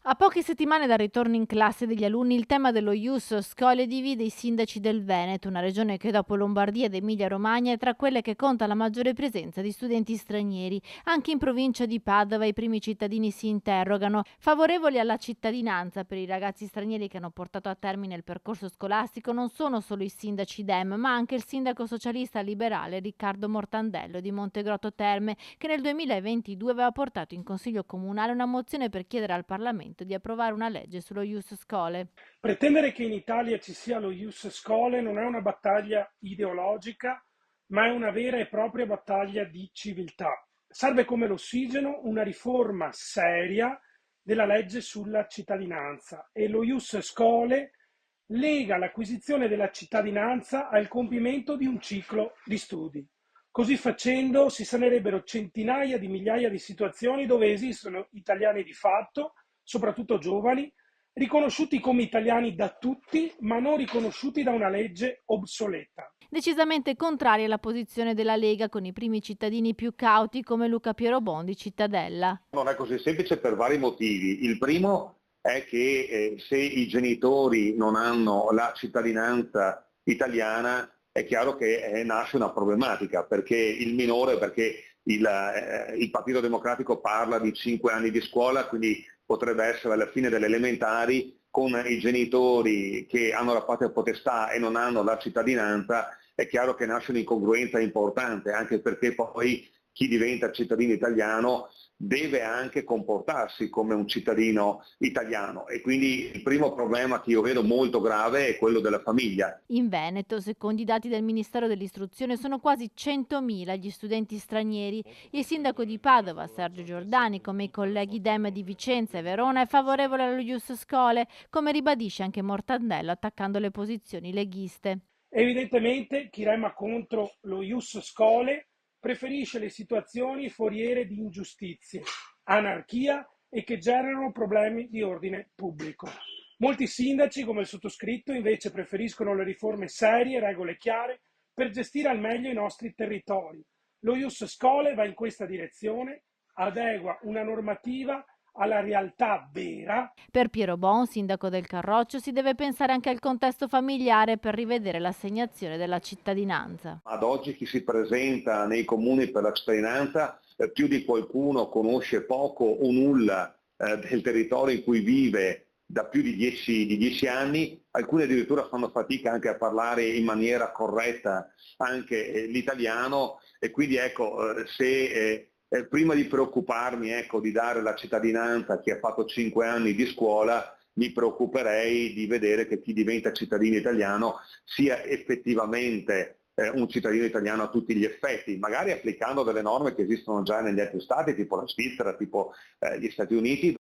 A poche settimane dal ritorno in classe degli alunni, il tema dello Ius Scholae divide i sindaci del Veneto, una regione che dopo Lombardia ed Emilia-Romagna è tra quelle che conta la maggiore presenza di studenti stranieri. Anche in provincia di Padova i primi cittadini si interrogano, favorevoli alla cittadinanza per i ragazzi stranieri che hanno portato a termine il percorso scolastico non sono solo i sindaci Dem, ma anche il sindaco socialista liberale Riccardo Mortandello di Montegrotto Terme, che nel 2022 aveva portato in Consiglio Comunale una mozione per chiedere al Parlamento di approvare una legge sullo Ius Scholae. Pretendere che in Italia ci sia lo Ius Scholae non è una battaglia ideologica, ma è una vera e propria battaglia di civiltà. Serve come l'ossigeno una riforma seria della legge sulla cittadinanza e lo Ius Scholae lega l'acquisizione della cittadinanza al compimento di un ciclo di studi. Così facendo si sanerebbero centinaia di migliaia di situazioni dove esistono italiani di fatto, soprattutto giovani, riconosciuti come italiani da tutti, ma non riconosciuti da una legge obsoleta. Decisamente contraria alla posizione della Lega, con i primi cittadini più cauti come Luca Pierobon di Cittadella. Non è così semplice per vari motivi. Il primo è che se i genitori non hanno la cittadinanza italiana è chiaro che nasce una problematica, perché il minore, perché il Partito Democratico parla di 5 anni di scuola, quindi potrebbe essere alla fine delle elementari, con i genitori che hanno la patria potestà e non hanno la cittadinanza, è chiaro che nasce un'incongruenza importante, anche perché poi chi diventa cittadino italiano deve anche comportarsi come un cittadino italiano e quindi il primo problema che io vedo molto grave è quello della famiglia. In Veneto, secondo i dati del Ministero dell'Istruzione, sono quasi 100.000 gli studenti stranieri. Il sindaco di Padova, Sergio Giordani, come i colleghi Dem di Vicenza e Verona, è favorevole allo Ius Scholae, come ribadisce anche Mortandello attaccando le posizioni leghiste. Evidentemente chi rema contro lo Ius Scholae preferisce le situazioni foriere di ingiustizie, anarchia e che generano problemi di ordine pubblico. Molti sindaci, come il sottoscritto, invece preferiscono le riforme serie, regole chiare per gestire al meglio i nostri territori. Lo Ius Scholae va in questa direzione, adegua una normativa alla realtà vera. Per Piero Bon, sindaco del Carroccio, si deve pensare anche al contesto familiare per rivedere l'assegnazione della cittadinanza. Ad oggi chi si presenta nei comuni per la cittadinanza, più di qualcuno conosce poco o nulla del territorio in cui vive da più di 10 anni, alcuni addirittura fanno fatica anche a parlare in maniera corretta anche l'italiano e quindi ecco, se prima di preoccuparmi ecco, di dare la cittadinanza a chi ha fatto 5 anni di scuola, mi preoccuperei di vedere che chi diventa cittadino italiano sia effettivamente un cittadino italiano a tutti gli effetti, magari applicando delle norme che esistono già negli altri stati, tipo la Svizzera, tipo gli Stati Uniti.